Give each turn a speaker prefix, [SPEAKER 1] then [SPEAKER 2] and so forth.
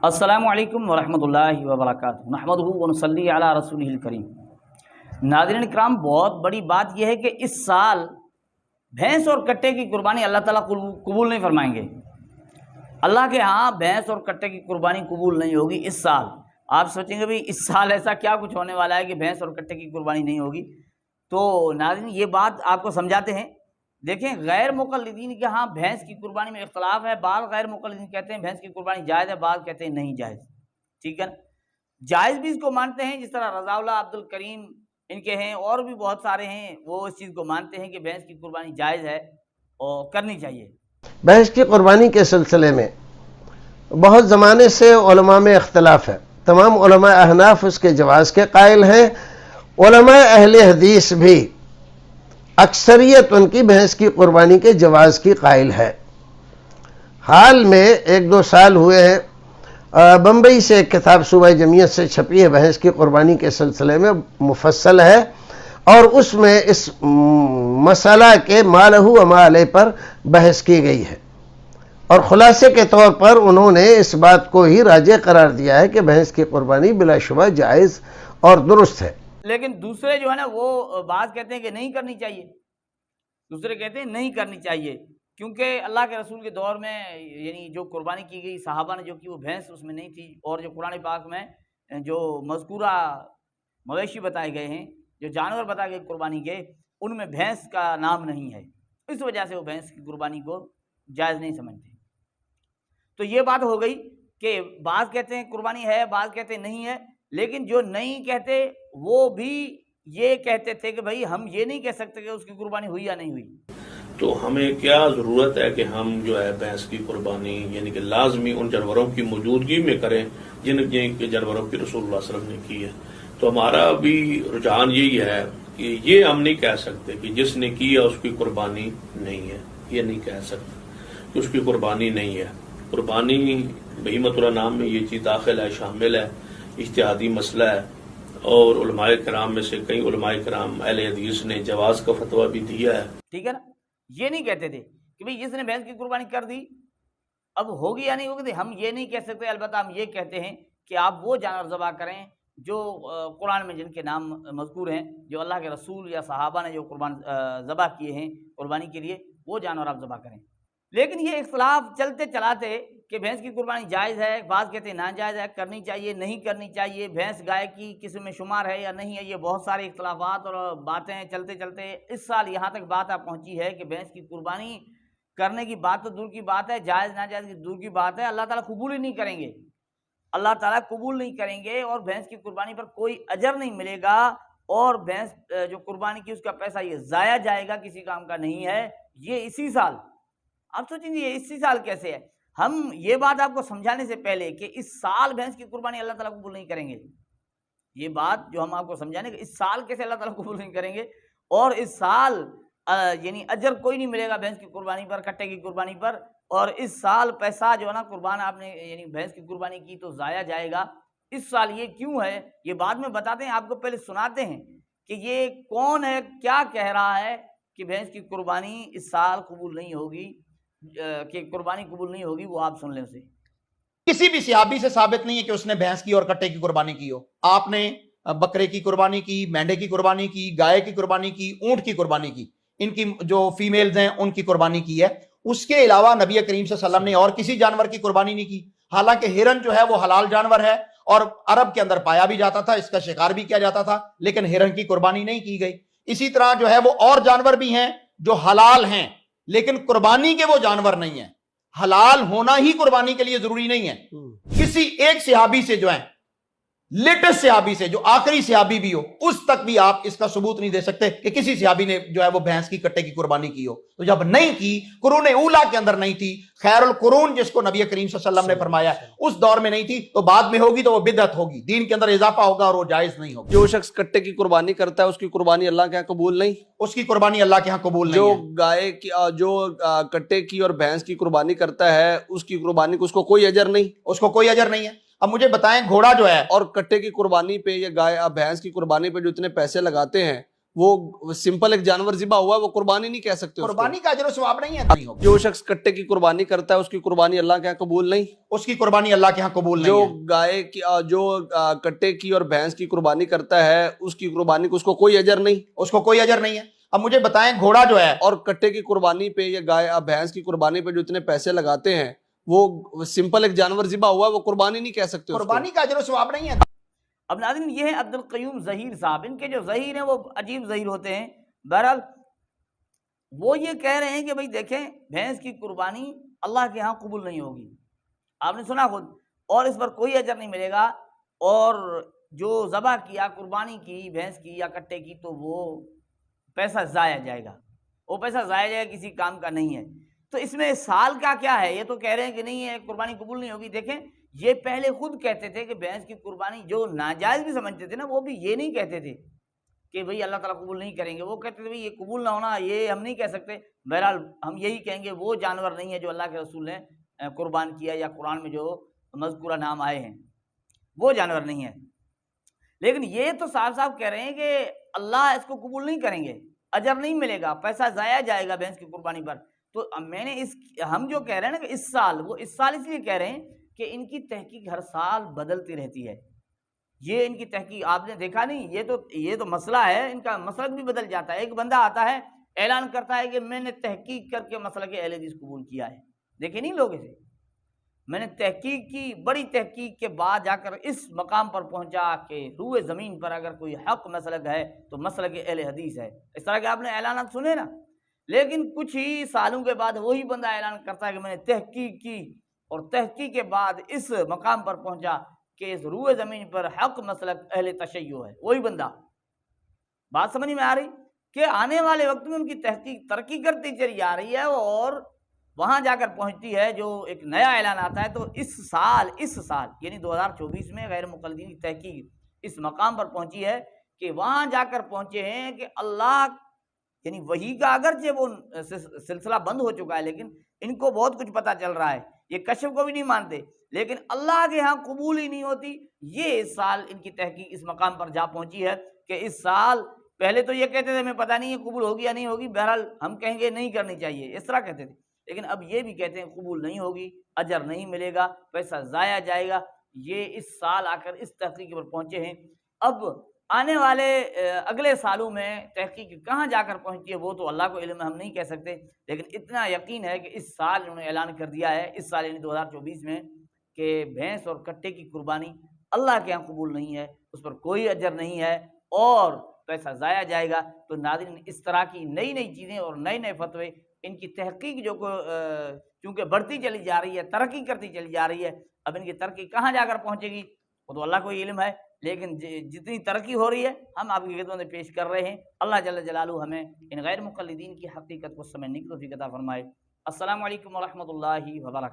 [SPEAKER 1] السلام علیکم ورحمۃ اللہ وبرکاتہ، نحمدہ ونصلی علی رسولہ الکریم۔ ناظرین اکرام، بہت بڑی بات یہ ہے کہ اس سال بھینس اور کٹے کی قربانی اللہ تعالیٰ قبول نہیں فرمائیں گے۔ اللہ کے ہاں بھینس اور کٹے کی قربانی قبول نہیں ہوگی اس سال۔ آپ سوچیں گے بھئی اس سال ایسا کیا کچھ ہونے والا ہے کہ بھینس اور کٹے کی قربانی نہیں ہوگی؟ تو ناظرین یہ بات آپ کو سمجھاتے ہیں۔ دیکھیں، غیر مقلدین کے ہاں بھینس کی قربانی میں اختلاف ہے۔ بعض غیر مقلدین کہتے ہیں بھینس کی قربانی جائز ہے، بعض کہتے ہیں نہیں جائز۔ ٹھیک ہے نا؟ جائز بھی اس کو مانتے ہیں، جس طرح رضا اللہ عبد الکریم ان کے ہیں، اور بھی بہت سارے ہیں، وہ اس چیز کو مانتے ہیں کہ بھینس کی قربانی جائز ہے اور کرنی چاہیے۔
[SPEAKER 2] بھینس کی قربانی کے سلسلے میں بہت زمانے سے علماء میں اختلاف ہے۔ تمام علماء احناف اس کے جواز کے قائل ہیں۔ علماء اہل حدیث بھی اکثریت ان کی بھینس کی قربانی کے جواز کی قائل ہے۔ حال میں 1-2 سال ہوئے ہیں، بمبئی سے ایک کتاب صوبہ جمعیت سے چھپی ہے، بھینس کی قربانی کے سلسلے میں مفصل ہے، اور اس میں اس مسئلہ کے ما لہ و ما علیہ پر بحث کی گئی ہے، اور خلاصے کے طور پر انہوں نے اس بات کو ہی راجح قرار دیا ہے کہ بھینس کی قربانی بلا شبہ جائز اور درست ہے۔
[SPEAKER 1] لیکن دوسرے جو ہے نا، وہ بعض کہتے ہیں کہ نہیں کرنی چاہیے، دوسرے کہتے ہیں نہیں کرنی چاہیے، کیونکہ اللہ کے رسول کے دور میں یعنی جو قربانی کی گئی صحابہ نے جو کی، وہ بھینس اس میں نہیں تھی، اور جو قرآن پاک میں جو مذکورہ مویشی بتائے گئے ہیں، جو جانور بتائے گئے قربانی کے، ان میں بھینس کا نام نہیں ہے، اس وجہ سے وہ بھینس کی قربانی کو جائز نہیں سمجھتے۔ تو یہ بات ہو گئی کہ بعض کہتے ہیں قربانی ہے، بعض کہتے ہیں نہیں ہے، لیکن جو نہیں کہتے وہ بھی یہ کہتے تھے کہ بھائی ہم یہ نہیں کہہ سکتے کہ اس کی قربانی ہوئی یا نہیں ہوئی۔
[SPEAKER 3] تو ہمیں کیا ضرورت ہے کہ ہم جو ہے بھینس کی قربانی یعنی کہ لازمی ان جانوروں کی موجودگی میں کریں جن جانوروں کی رسول اللہ صلی اللہ علیہ وسلم نے کی ہے؟ تو ہمارا بھی رجحان یہی ہے کہ یہ ہم نہیں کہہ سکتے کہ جس نے کیا اس کی قربانی نہیں ہے، یہ نہیں کہہ سکتے کہ اس کی قربانی نہیں ہے۔ قربانی بہیمۃ اللہ نام میں یہ چیز داخل ہے، شامل ہے، اجتہادی مسئلہ ہے، اور علماء کرام میں سے کئی علماء کرام اہل حدیث نے جواز کا فتویٰ بھی دیا ہے۔
[SPEAKER 1] ٹھیک ہے نا؟ یہ نہیں کہتے تھے کہ بھئی جس نے بھینس کی قربانی کر دی اب ہوگی یا نہیں ہوگی، ہم یہ نہیں کہہ سکتے۔ البتہ ہم یہ کہتے ہیں کہ آپ وہ جانور ذبح کریں جو قرآن میں جن کے نام مذکور ہیں، جو اللہ کے رسول یا صحابہ نے جو ذبح کیے ہیں قربانی کے لیے، وہ جانور آپ ذبح کریں۔ لیکن یہ اختلاف چلتے چلاتے کہ بھینس کی قربانی جائز ہے، بعض کہتے ہیں ناجائز ہے، کرنی چاہیے نہیں کرنی چاہیے، بھینس گائے کی قسم میں شمار ہے یا نہیں ہے، یہ بہت سارے اختلافات اور باتیں چلتے چلتے اس سال یہاں تک بات پہنچی ہے کہ بھینس کی قربانی کرنے کی بات تو دور کی بات ہے، جائز ناجائز کی دور کی بات ہے، اللہ تعالیٰ قبول ہی نہیں کریں گے، اللہ تعالیٰ قبول نہیں کریں گے، اور بھینس کی قربانی پر کوئی اجر نہیں ملے گا، اور بھینس جو قربانی کی اس کا پیسہ یہ ضائع جائے گا، کسی کام کا نہیں ہے۔ یہ اسی سال، آپ سوچیں گے یہ اسی سال کیسے ہے؟ ہم یہ بات آپ کو سمجھانے سے پہلے کہ اس سال بھینس کی قربانی اللہ تعالیٰ قبول نہیں کریں گے، یہ بات جو ہم آپ کو سمجھانے کہ اس سال کیسے اللہ تعالیٰ قبول نہیں کریں گے، اور اس سال یعنی اجر کوئی نہیں ملے گا بھینس کی قربانی پر، کٹے کی قربانی پر، اور اس سال پیسہ جو ہے نا قربان آپ نے یعنی بھینس کی قربانی کی تو ضائع جائے گا۔ اس سال یہ کیوں ہے یہ بعد میں بتاتے ہیں، آپ کو پہلے سناتے ہیں کہ یہ کون ہے، کیا کہہ رہا ہے کہ بھینس کی قربانی اس سال قبول نہیں ہوگی، کہ قربانی قبول نہیں ہوگی، وہ آپ سن لیں اسے۔
[SPEAKER 4] کسی بھی صحابی سے ثابت نہیں ہے کہ اس نے بھینس کی اور کٹے کی قربانی کی ہو۔ آپ نے بکرے کی قربانی کی، مینڈے کی قربانی کی، گائے کی قربانی کی، اونٹ کی قربانی کی، ان کی جو فیمیلز ہیں ان کی قربانی کی ہے۔ اس کے علاوہ نبی کریم صلی اللہ علیہ وسلم نے اور کسی جانور کی قربانی نہیں کی۔ حالانکہ ہرن جو ہے وہ حلال جانور ہے، اور عرب کے اندر پایا بھی جاتا تھا، اس کا شکار بھی کیا جاتا تھا، لیکن ہرن کی قربانی نہیں کی گئی۔ اسی طرح جو ہے وہ اور جانور بھی ہیں جو حلال ہیں لیکن قربانی کے وہ جانور نہیں ہیں۔ حلال ہونا ہی قربانی کے لیے ضروری نہیں ہے۔ کسی ایک صحابی سے جو ہے، لیٹسٹ صحابی سے، جو آخری صحابی بھی ہو، اس تک بھی آپ اس کا ثبوت نہیں دے سکتے کہ کسی صحابی نے جو ہے وہ بھینس کی کٹے کی قربانی کی ہو۔ تو جب نہیں کی، قرون اولا کے اندر نہیں تھی، خیر القرون جس کو نبی کریم صلی اللہ علیہ وسلم نے فرمایا اس دور میں نہیں تھی، تو بعد میں ہوگی تو وہ بدعت ہوگی، دین کے اندر اضافہ ہوگا اور وہ جائز نہیں ہوگا۔
[SPEAKER 5] جو شخص کٹے کی قربانی کرتا ہے اس کی قربانی اللہ کے ہاں قبول نہیں،
[SPEAKER 4] اس کی قربانی اللہ کے ہاں قبول نہیں
[SPEAKER 5] جو
[SPEAKER 4] ہے۔
[SPEAKER 5] گائے کی جو کٹے کی اور بھینس کی قربانی کرتا ہے اس کی قربانی کو اس کو کوئی اجر نہیں،
[SPEAKER 4] اس کو کوئی اجر نہیں ہے۔ اب مجھے بتائیں، گھوڑا جو ہے،
[SPEAKER 5] اور کٹے کی قربانی پہ یا گائے بھینس کی قربانی پہ جو اتنے پیسے لگاتے ہیں وہ سمپل ایک جانور ذبح ہوا ہے وہ قربانی نہیں کہہ سکتے اس کو۔
[SPEAKER 4] قربانی کا اجر و ثواب نہیں ہے، نہیں ہوگا۔
[SPEAKER 5] جو شخص کٹے کی قربانی کرتا ہے اس کی قربانی اللہ کے یہاں قبول نہیں۔
[SPEAKER 4] اس کی قربانی اللہ کے ہاں قبول
[SPEAKER 5] جو
[SPEAKER 4] نہیں ہے۔
[SPEAKER 5] گائے کی جو کٹے کی اور بھینس کی قربانی کرتا ہے اس کی قربانی کو اس کو کوئی اجر نہیں۔
[SPEAKER 4] اس کو کوئی اجر نہیں ہے۔ اب مجھے بتائیں گھوڑا جو ہے،
[SPEAKER 5] اور کٹے کی قربانی پہ یا گائے بھینس کی قربانی پہ جو اتنے پیسے لگاتے ہیں وہ سمپل ایک جانور ذبح ہوا ہے وہ قربانی نہیں کہہ سکتے اس کو۔
[SPEAKER 4] قربانی کا اجر و ثواب نہیں ہے۔
[SPEAKER 1] اب ناظرین یہ ہیں عبد القیوم ظہیر صاحب، ان کے جو ظہیر ہیں وہ عجیب ظہیر ہوتے ہیں۔ بہرحال وہ یہ کہہ رہے ہیں کہ بھئی دیکھیں بھینس کی قربانی اللہ کے ہاں قبول نہیں ہوگی، آپ نے سنا خود، اور اس پر کوئی اجر نہیں ملے گا، اور جو ذبح کیا قربانی کی بھینس کی یا کٹے کی تو وہ پیسہ ضائع جائے گا، وہ پیسہ ضائع جائے گا، کسی کام کا نہیں ہے۔ تو اس میں سال کا کیا ہے؟ یہ تو کہہ رہے ہیں کہ نہیں ہے قربانی قبول نہیں ہوگی۔ دیکھیں یہ پہلے خود کہتے تھے کہ بھینس کی قربانی جو ناجائز بھی سمجھتے تھے نا، وہ بھی یہ نہیں کہتے تھے کہ بھئی اللہ تعالیٰ قبول نہیں کریں گے، وہ کہتے تھے بھئی یہ قبول نہ ہونا یہ ہم نہیں کہہ سکتے، بہرحال ہم یہی کہیں گے وہ جانور نہیں ہے جو اللہ کے رسول نے قربان کیا یا قرآن میں جو مذکورہ نام آئے ہیں وہ جانور نہیں ہے۔ لیکن یہ تو صاف صاف کہہ رہے ہیں کہ اللہ اس کو قبول نہیں کریں گے، اجر نہیں ملے گا، پیسہ ضائع جائے گا بھینس کی قربانی پر۔ تو میں نے ہم جو کہہ رہے ہیں نا کہ اس سال، وہ اس سال اس لیے کہہ رہے ہیں کہ ان کی تحقیق ہر سال بدلتی رہتی ہے۔ یہ ان کی تحقیق آپ نے دیکھا نہیں، یہ تو مسئلہ ہے، ان کا مسلک بھی بدل جاتا ہے۔ ایک بندہ آتا ہے اعلان کرتا ہے کہ میں نے تحقیق کر کے مسلک اہل حدیث قبول کیا ہے، دیکھیں نہیں لوگ اسے، میں نے تحقیق کی، بڑی تحقیق کے بعد جا کر اس مقام پر پہنچا کہ روئے زمین پر اگر کوئی حق مسلک ہے تو مسلک اہل حدیث ہے۔ اس طرح کے آپ نے اعلانات سنے نا، لیکن کچھ ہی سالوں کے بعد وہی بندہ اعلان کرتا ہے کہ میں نے تحقیق کی اور تحقیق کے بعد اس مقام پر پہنچا کہ اس روئے زمین پر حق مسلک اہل تشیع ہے، وہی بندہ۔ بات سمجھ میں آ رہی کہ آنے والے وقت میں ان کی تحقیق ترقی کرتی چلی جا رہی ہے اور وہاں جا کر پہنچتی ہے جو ایک نیا اعلان آتا ہے۔ تو اس سال یعنی 2024 میں غیر مقلدین کی تحقیق اس مقام پر پہنچی ہے کہ وہاں جا کر پہنچے ہیں کہ اللہ یعنی وحی کا اگرچہ وہ سلسلہ بند ہو چکا ہے لیکن ان کو بہت کچھ پتہ چل رہا ہے، یہ کشف کو بھی نہیں مانتے، لیکن اللہ کے ہاں قبول ہی نہیں ہوتی۔ یہ اس سال ان کی تحقیق اس مقام پر جا پہنچی ہے کہ اس سال پہلے تو یہ کہتے تھے ہمیں پتہ نہیں ہے قبول ہوگی یا نہیں ہوگی، بہرحال ہم کہیں گے نہیں کرنی چاہیے، اس طرح کہتے تھے، لیکن اب یہ بھی کہتے ہیں قبول نہیں ہوگی، اجر نہیں ملے گا، پیسہ ضائع جائے گا۔ یہ اس سال آ کر اس تحقیق پر پہنچے ہیں۔ اب آنے والے اگلے سالوں میں تحقیق کہاں جا کر پہنچتی ہے وہ تو اللہ کو علم ہے، ہم نہیں کہہ سکتے، لیکن اتنا یقین ہے کہ اس سال انہوں نے اعلان کر دیا ہے، اس سال یعنی 2024 میں، کہ بھینس اور کٹے کی قربانی اللہ کے یہاں قبول نہیں ہے، اس پر کوئی اجر نہیں ہے اور پیسہ ضائع جائے گا۔ تو ناظرین اس طرح کی نئی نئی چیزیں اور نئے نئے فتوے، ان کی تحقیق جو چونکہ بڑھتی چلی جا رہی ہے، ترقی کرتی چلی جا رہی ہے، اب ان کی ترقی کہاں جا کر پہنچے گی وہ تو اللہ کو ہی علم ہے، لیکن جتنی ترقی ہو رہی ہے ہم آپ کی خدمت میں پیش کر رہے ہیں۔ اللہ جل جلالہ ہمیں ان غیر مقلدین کی حقیقت کو سمجھنے کی توفیق عطا فرمائے۔ السلام علیکم ورحمۃ اللہ وبرکاتہ۔